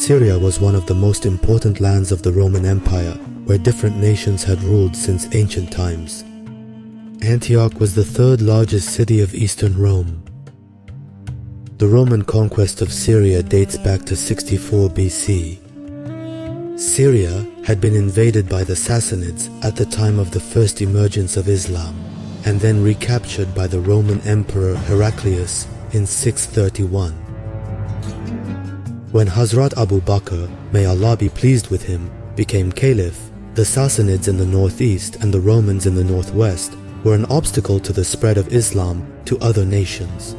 Syria was one of the most important lands of the Roman Empire, where different nations had ruled since ancient times. Antioch was the third largest city of Eastern Rome. The Roman conquest of Syria dates back to 64 BC. Syria had been invaded by the Sassanids at the time of the first emergence of Islam, and then recaptured by the Roman Emperor Heraclius in 631. When Hazrat Abu Bakr, may Allah be pleased with him, became caliph, the Sassanids in the northeast and the Romans in the northwest were an obstacle to the spread of Islam to other nations.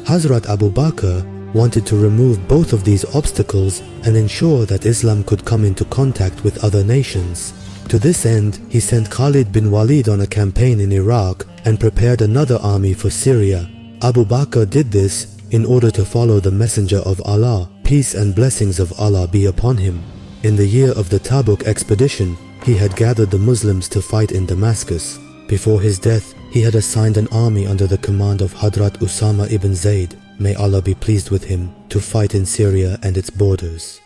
Hazrat Abu Bakr wanted to remove both of these obstacles and ensure that Islam could come into contact with other nations. To this end, he sent Khalid bin Walid on a campaign in Iraq and prepared another army for Syria. Abu Bakr did this in order to follow the Messenger of Allah, peace and blessings of Allah be upon him. In the year of the Tabuk expedition, he had gathered the Muslims to fight in Damascus. Before his death, he had assigned an army under the command of Hadrat Usama ibn Zayd, may Allah be pleased with him, to fight in Syria and its borders.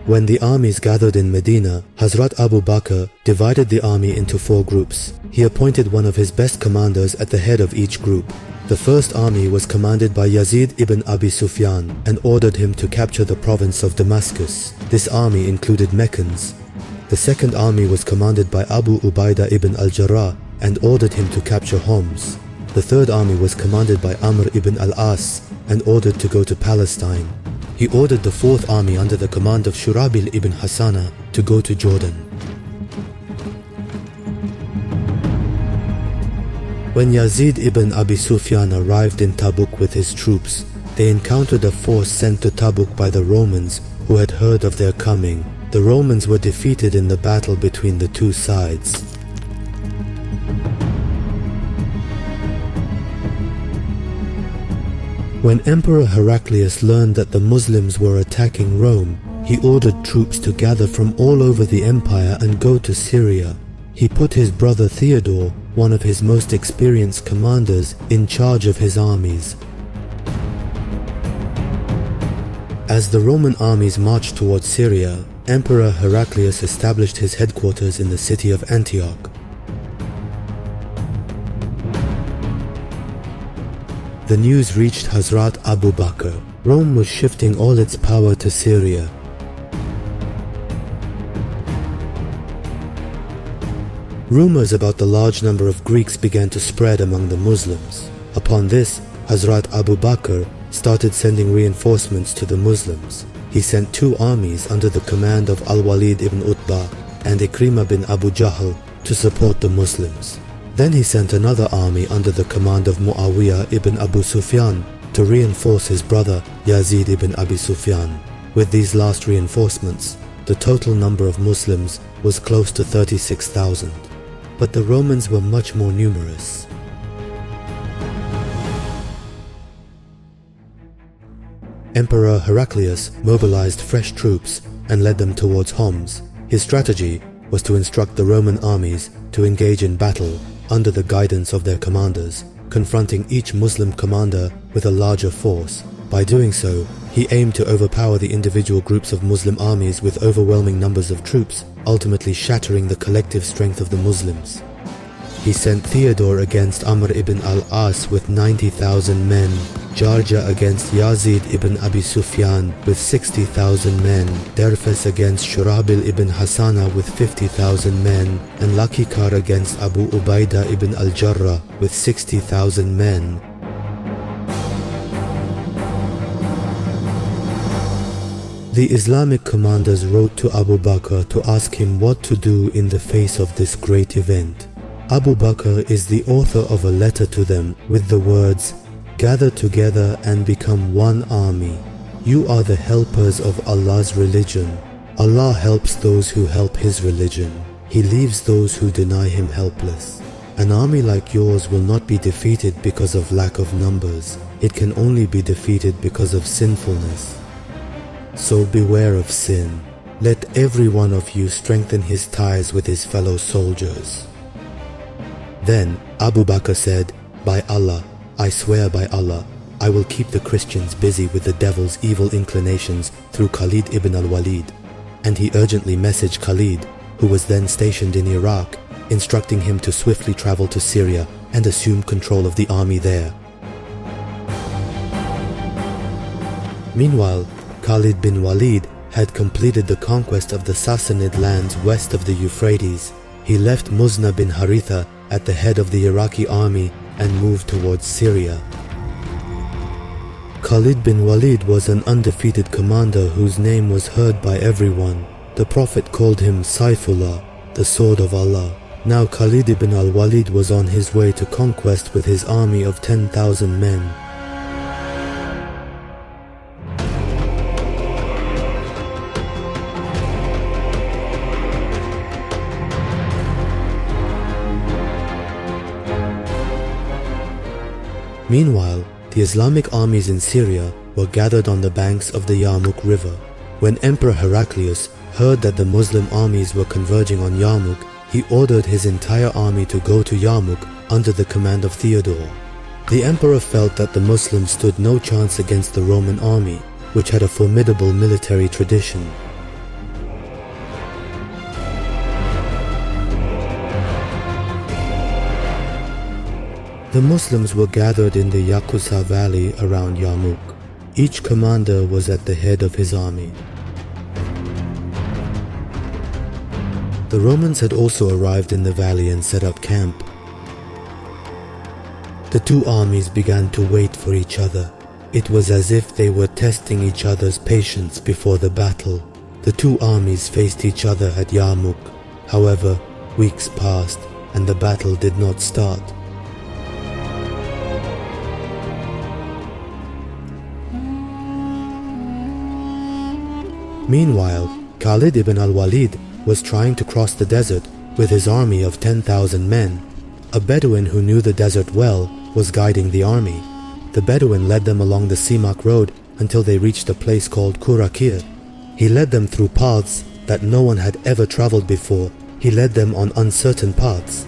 When the armies gathered in Medina, Hazrat Abu Bakr divided the army into 4 groups. He appointed one of his best commanders at the head of each group. The first army was commanded by Yazid ibn Abi Sufyan and ordered him to capture the province of Damascus. This army included Meccans. The second army was commanded by Abu Ubaidah ibn al-Jarrah and ordered him to capture Homs. The third army was commanded by Amr ibn al-As and ordered to go to Palestine. He ordered the fourth army under the command of Shurabil ibn Hassana to go to Jordan. When Yazid ibn Abi Sufyan arrived in Tabuk with his troops, they encountered a force sent to Tabuk by the Romans who had heard of their coming. The Romans were defeated in the battle between the two sides. When Emperor Heraclius learned that the Muslims were attacking Rome, he ordered troops to gather from all over the empire and go to Syria. He put his brother Theodore, one of his most experienced commanders, in charge of his armies. As the Roman armies marched towards Syria, Emperor Heraclius established his headquarters in the city of Antioch. The news reached Hazrat Abu Bakr. Rome was shifting all its power to Syria. Rumors about the large number of Greeks began to spread among the Muslims. Upon this, Hazrat Abu Bakr started sending reinforcements to the Muslims. He sent 2 armies under the command of Al-Walid ibn Utbah and Ikrimah bin Abu Jahl to support the Muslims. Then he sent another army under the command of Muawiyah ibn Abu Sufyan to reinforce his brother Yazid ibn Abi Sufyan. With these last reinforcements, the total number of Muslims was close to 36,000. But the Romans were much more numerous. Emperor Heraclius mobilized fresh troops and led them towards Homs. His strategy was to instruct the Roman armies to engage in battle under the guidance of their commanders, confronting each Muslim commander with a larger force. By doing so, he aimed to overpower the individual groups of Muslim armies with overwhelming numbers of troops, ultimately shattering the collective strength of the Muslims. He sent Theodore against Amr ibn al-As with 90,000 men, Jarja against Yazid ibn Abi Sufyan with 60,000 men, Derfes against Shurabil ibn Hassana with 50,000 men, and Lakikar against Abu Ubaidah ibn al-Jarrah with 60,000 men. The Islamic commanders wrote to Abu Bakr to ask him what to do in the face of this great event. Abu Bakr is the author of a letter to them with the words, "Gather together and become one army. You are the helpers of Allah's religion. Allah helps those who help His religion. He leaves those who deny Him helpless. An army like yours will not be defeated because of lack of numbers. It can only be defeated because of sinfulness. So beware of sin. Let every one of you strengthen his ties with his fellow soldiers." Then Abu Bakr said, "By Allah, I swear by Allah, I will keep the Christians busy with the devil's evil inclinations through Khalid ibn al-Walid. And he urgently messaged Khalid, who was then stationed in Iraq, instructing him to swiftly travel to Syria and assume control of the army there. Meanwhile, Khalid bin Walid had completed the conquest of the Sassanid lands west of the Euphrates. He left Muzna bin Haritha at the head of the Iraqi army and moved towards Syria. Khalid bin Walid was an undefeated commander whose name was heard by everyone. The Prophet called him Saifullah, the sword of Allah. Now Khalid ibn al-Walid was on his way to conquest with his army of 10,000 men. Meanwhile, the Islamic armies in Syria were gathered on the banks of the Yarmouk river. When Emperor Heraclius heard that the Muslim armies were converging on Yarmouk, he ordered his entire army to go to Yarmouk under the command of Theodore. The emperor felt that the Muslims stood no chance against the Roman army, which had a formidable military tradition. The Muslims were gathered in the Yaqusa valley around Yarmouk. Each commander was at the head of his army. The Romans had also arrived in the valley and set up camp. The two armies began to wait for each other. It was as if they were testing each other's patience before the battle. The two armies faced each other at Yarmouk. However, weeks passed and the battle did not start. Meanwhile, Khalid ibn al-Walid was trying to cross the desert with his army of 10,000 men. A Bedouin who knew the desert well was guiding the army. The Bedouin led them along the Simak road until they reached a place called Kurakir. He led them through paths that no one had ever traveled before. He led them on uncertain paths.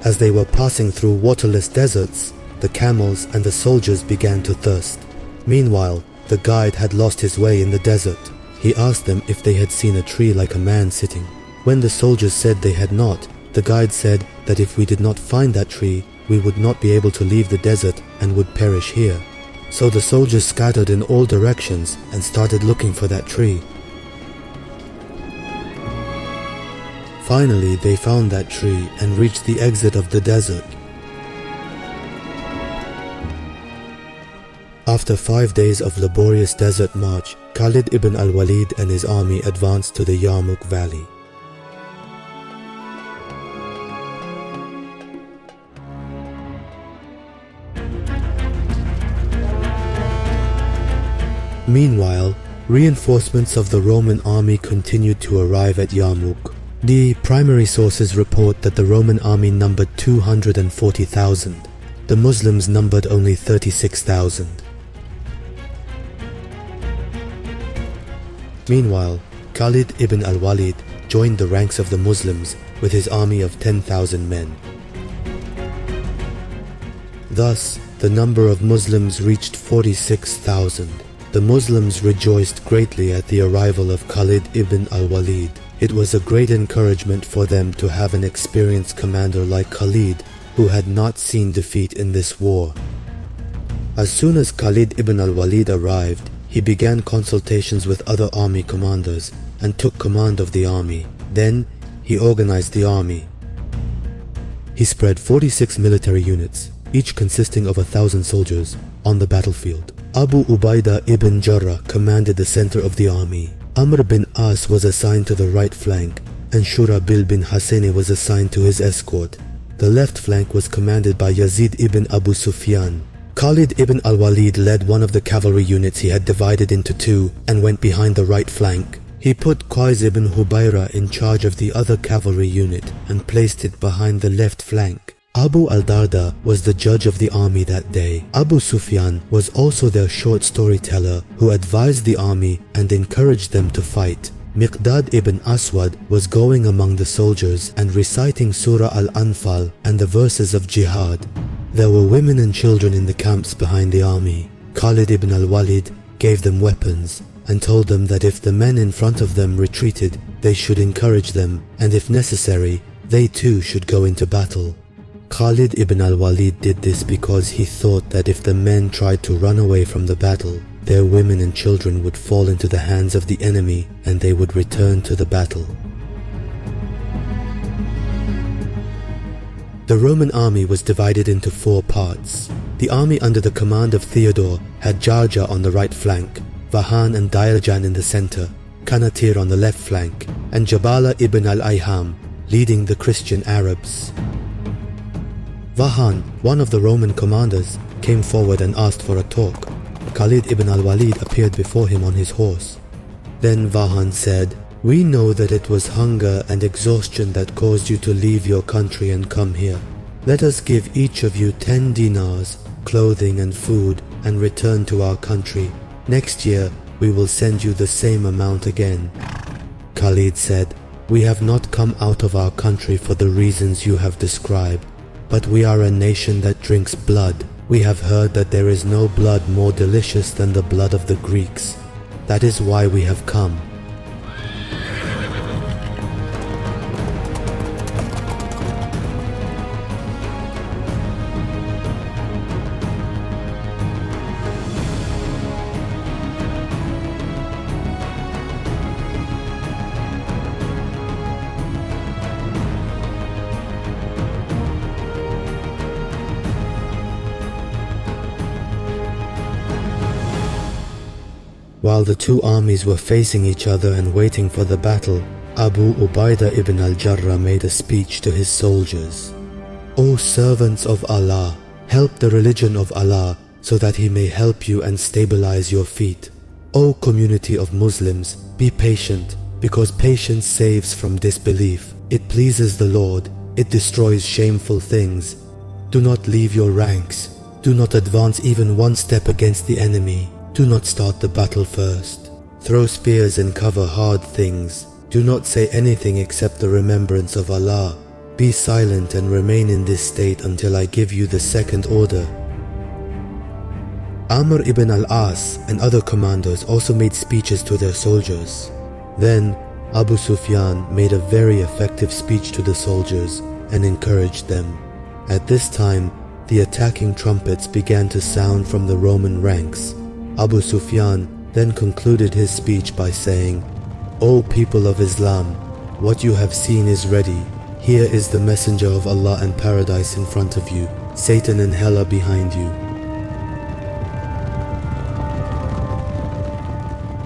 As they were passing through waterless deserts, the camels and the soldiers began to thirst. Meanwhile, the guide had lost his way in the desert. He asked them if they had seen a tree like a man sitting. When the soldiers said they had not, the guide said that if we did not find that tree, we would not be able to leave the desert and would perish here. So the soldiers scattered in all directions and started looking for that tree. Finally, they found that tree and reached the exit of the desert. After 5 days of laborious desert march, Khalid ibn al-Walid and his army advanced to the Yarmouk valley. Meanwhile, reinforcements of the Roman army continued to arrive at Yarmouk. The primary sources report that the Roman army numbered 240,000. The Muslims numbered only 36,000. Meanwhile, Khalid ibn al-Walid joined the ranks of the Muslims with his army of 10,000 men. Thus, the number of Muslims reached 46,000. The Muslims rejoiced greatly at the arrival of Khalid ibn al-Walid. It was a great encouragement for them to have an experienced commander like Khalid, who had not seen defeat in this war. As soon as Khalid ibn al-Walid arrived, he began consultations with other army commanders and took command of the army. Then, he organized the army. He spread 46 military units, each consisting of 1,000 soldiers, on the battlefield. Abu Ubaidah ibn Jarrah commanded the center of the army. Amr bin As was assigned to the right flank, and Shurabil bin Hassani was assigned to his escort. The left flank was commanded by Yazid ibn Abu Sufyan. Khalid ibn al-Walid led one of the cavalry units he had divided into two and went behind the right flank. He put Qais ibn Hubayra in charge of the other cavalry unit and placed it behind the left flank. Abu al-Darda was the judge of the army that day. Abu Sufyan was also their short storyteller who advised the army and encouraged them to fight. Miqdad ibn Aswad was going among the soldiers and reciting Surah Al-Anfal and the verses of jihad. There were women and children in the camps behind the army. Khalid ibn al-Walid gave them weapons and told them that if the men in front of them retreated, they should encourage them, and if necessary, they too should go into battle. Khalid ibn al-Walid did this because he thought that if the men tried to run away from the battle, their women and children would fall into the hands of the enemy and they would return to the battle. The Roman army was divided into 4 parts. The army under the command of Theodore had Jarja on the right flank, Vahan and Dairjan in the center, Kanatir on the left flank, and Jabala ibn al-Ayham leading the Christian Arabs. Vahan, one of the Roman commanders, came forward and asked for a talk. Khalid ibn al-Walid appeared before him on his horse. Then Vahan said, "We know that it was hunger and exhaustion that caused you to leave your country and come here. Let us give each of you 10 dinars, clothing and food, and return to our country. Next year, we will send you the same amount again." Khalid said, "We have not come out of our country for the reasons you have described, but we are a nation that drinks blood. We have heard that there is no blood more delicious than the blood of the Greeks. That is why we have come." While the 2 armies were facing each other and waiting for the battle, Abu Ubaidah ibn al-Jarrah made a speech to his soldiers. "O servants of Allah, help the religion of Allah so that He may help you and stabilize your feet. O community of Muslims, be patient, because patience saves from disbelief. It pleases the Lord, it destroys shameful things. Do not leave your ranks. Do not advance even 1 step against the enemy. Do not start the battle first. Throw spears and cover hard things. Do not say anything except the remembrance of Allah. Be silent and remain in this state until I give you the second order." Amr ibn al-As and other commanders also made speeches to their soldiers. Then Abu Sufyan made a very effective speech to the soldiers and encouraged them. At this time, the attacking trumpets began to sound from the Roman ranks. Abu Sufyan then concluded his speech by saying, "O people of Islam, what you have seen is ready. Here is the messenger of Allah and paradise in front of you. Satan and hell are behind you."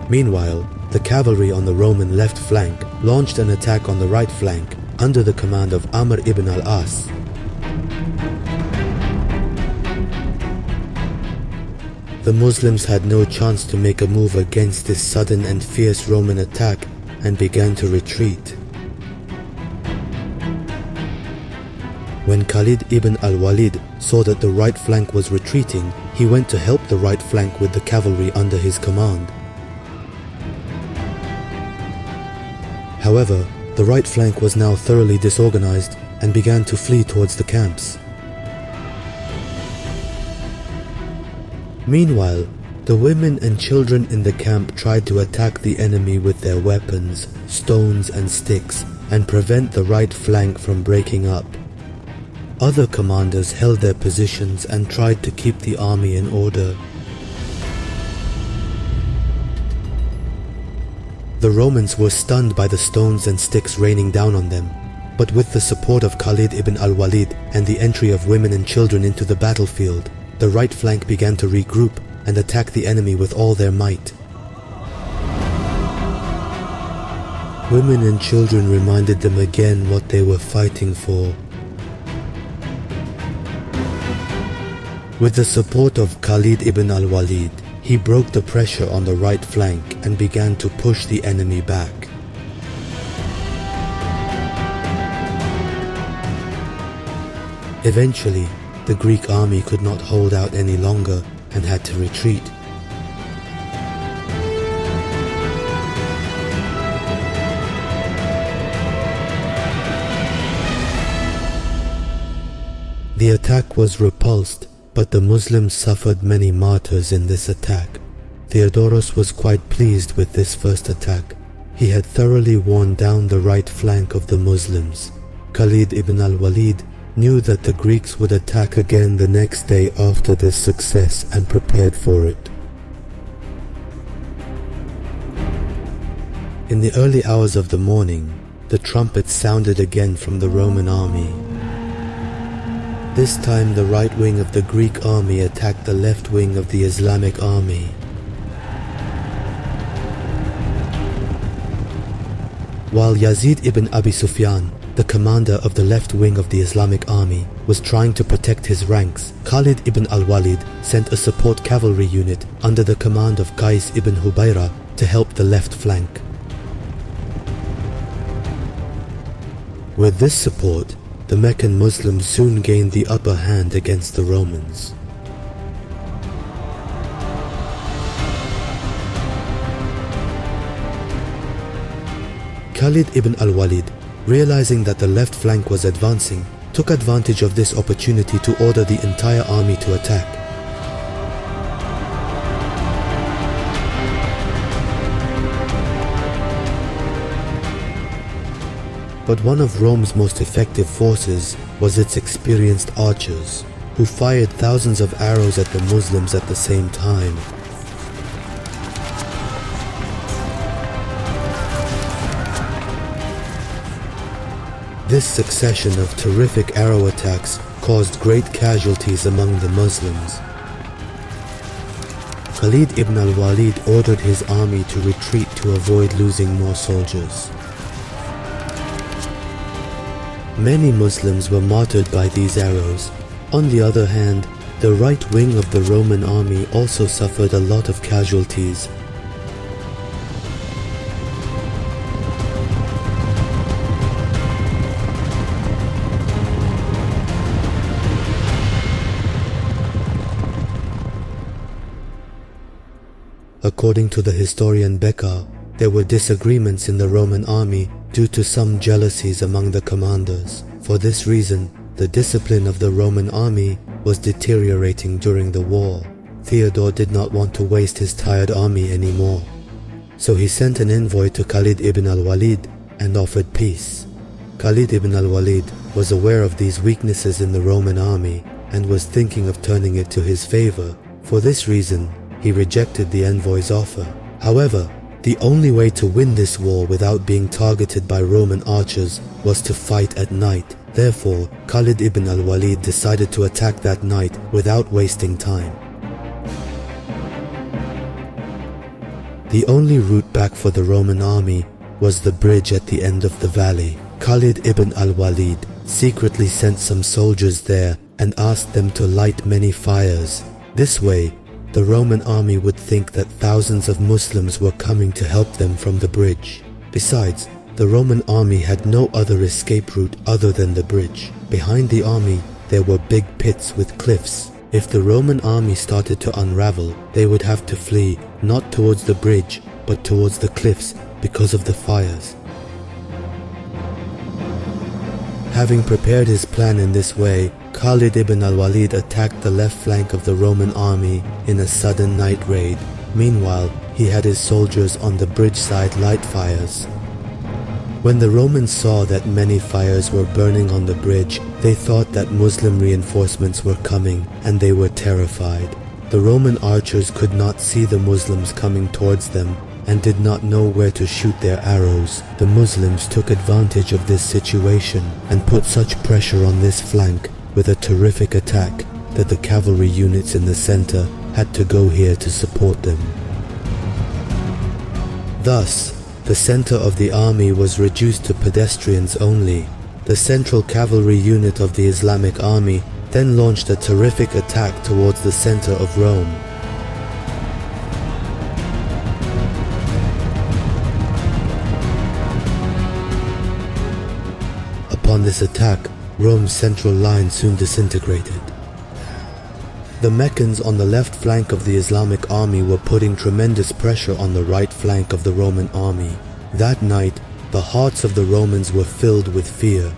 Meanwhile, the cavalry on the Roman left flank launched an attack on the right flank under the command of Amr ibn al-As. The Muslims had no chance to make a move against this sudden and fierce Roman attack and began to retreat. When Khalid ibn al-Walid saw that the right flank was retreating, he went to help the right flank with the cavalry under his command. However, the right flank was now thoroughly disorganized and began to flee towards the camps. Meanwhile, the women and children in the camp tried to attack the enemy with their weapons, stones and sticks, and prevent the right flank from breaking up. Other commanders held their positions and tried to keep the army in order. The Romans were stunned by the stones and sticks raining down on them, but with the support of Khalid ibn al-Walid and the entry of women and children into the battlefield, the right flank began to regroup and attack the enemy with all their might. Women and children reminded them again what they were fighting for. With the support of Khalid ibn al-Walid, he broke the pressure on the right flank and began to push the enemy back. Eventually, the Greek army could not hold out any longer and had to retreat. The attack was repulsed But the Muslims suffered many martyrs in this attack. Theodorus was quite pleased with this first attack. He had thoroughly worn down the right flank of the Muslims. Khalid ibn al-Walid knew that the Greeks would attack again the next day after this success and prepared for it. In the early hours of the morning, the trumpets sounded again from the Roman army. This time the right wing of the Greek army attacked the left wing of the Islamic army. While Yazid ibn Abi Sufyan, the commander of the left wing of the Islamic army, was trying to protect his ranks, Khalid ibn al-Walid sent a support cavalry unit under the command of Qais ibn Hubayra to help the left flank. With this support, the Meccan Muslims soon gained the upper hand against the Romans. Khalid ibn al-Walid, realizing that the left flank was advancing, took advantage of this opportunity to order the entire army to attack. But one of Rome's most effective forces was its experienced archers, who fired thousands of arrows at the Muslims at the same time. This succession of terrific arrow attacks caused great casualties among the Muslims. Khalid ibn al-Walid ordered his army to retreat to avoid losing more soldiers. Many Muslims were martyred by these arrows. On the other hand, the right wing of the Roman army also suffered a lot of casualties. According to the historian Becker, there were disagreements in the Roman army due to some jealousies among the commanders. For this reason, the discipline of the Roman army was deteriorating during the war. Theodore did not want to waste his tired army anymore. So he sent an envoy to Khalid ibn al-Walid and offered peace. Khalid ibn al-Walid was aware of these weaknesses in the Roman army and was thinking of turning it to his favor. For this reason, he rejected the envoy's offer. However, the only way to win this war without being targeted by Roman archers was to fight at night. Therefore, Khalid ibn al-Walid decided to attack that night without wasting time. The only route back for the Roman army was the bridge at the end of the valley. Khalid ibn al-Walid secretly sent some soldiers there and asked them to light many fires. This way, the Roman army would think that thousands of Muslims were coming to help them from the bridge. Besides, the Roman army had no other escape route other than the bridge. Behind the army, there were big pits with cliffs. If the Roman army started to unravel, they would have to flee not towards the bridge, but towards the cliffs because of the fires. Having prepared his plan in this way, Khalid ibn al-Walid attacked the left flank of the Roman army in a sudden night raid. Meanwhile, he had his soldiers on the bridge side light fires. When the Romans saw that many fires were burning on the bridge, they thought that Muslim reinforcements were coming and they were terrified. The Roman archers could not see the Muslims coming towards them and did not know where to shoot their arrows. The Muslims took advantage of this situation and put such pressure on this flank with a terrific attack that the cavalry units in the center had to go here to support them. Thus, the center of the army was reduced to pedestrians only. The central cavalry unit of the Islamic army then launched a terrific attack towards the center of Rome. Upon this attack, Rome's central line soon disintegrated. The Meccans on the left flank of the Islamic army were putting tremendous pressure on the right flank of the Roman army. That night, the hearts of the Romans were filled with fear.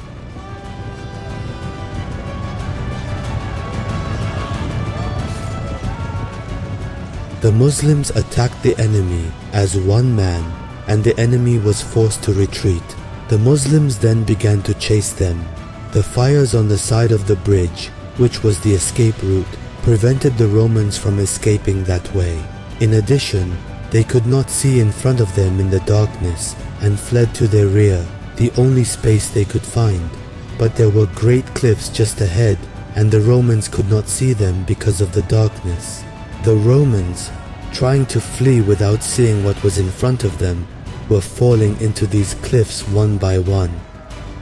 The Muslims attacked the enemy as one man, and the enemy was forced to retreat. The Muslims then began to chase them. The fires on the side of the bridge, which was the escape route, prevented the Romans from escaping that way. In addition, they could not see in front of them in the darkness and fled to their rear, the only space they could find. But there were great cliffs just ahead, and the Romans could not see them because of the darkness. The Romans, trying to flee without seeing what was in front of them, were falling into these cliffs one by one.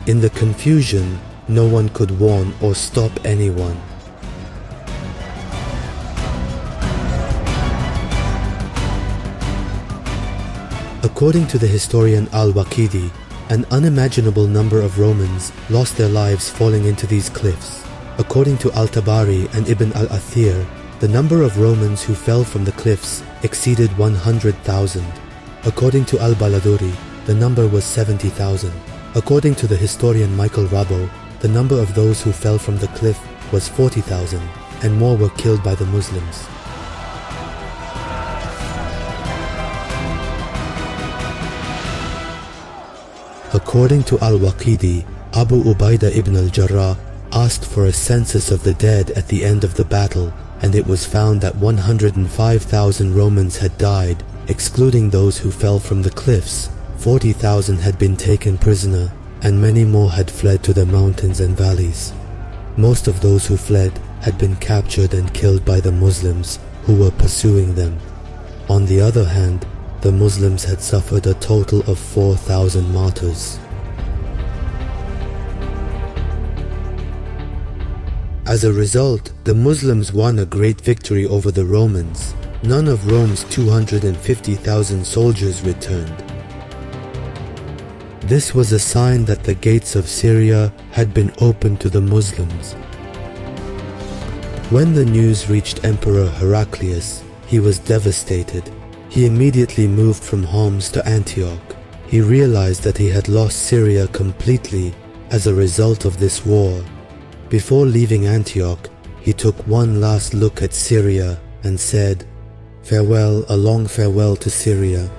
In the confusion, no one could warn or stop anyone. According to the historian Al-Waqidi, an unimaginable number of Romans lost their lives falling into these cliffs. According to Al-Tabari and Ibn al-Athir, the number of Romans who fell from the cliffs exceeded 100,000. According to Al-Baladuri, the number was 70,000. According to the historian Michael Rabo, the number of those who fell from the cliff was 40,000, and more were killed by the Muslims. According to Al-Waqidi, Abu Ubaidah ibn al-Jarrah asked for a census of the dead at the end of the battle, and it was found that 105,000 Romans had died, excluding those who fell from the cliffs. 40,000 had been taken prisoner, and many more had fled to the mountains and valleys. Most of those who fled had been captured and killed by the Muslims who were pursuing them. On the other hand, the Muslims had suffered a total of 4,000 martyrs. As a result, the Muslims won a great victory over the Romans. None of Rome's 250,000 soldiers returned. This was a sign that the gates of Syria had been opened to the Muslims. When the news reached Emperor Heraclius, he was devastated. He immediately moved from Homs to Antioch. He realized that he had lost Syria completely as a result of this war. Before leaving Antioch, he took one last look at Syria and said, "Farewell, a long farewell to Syria.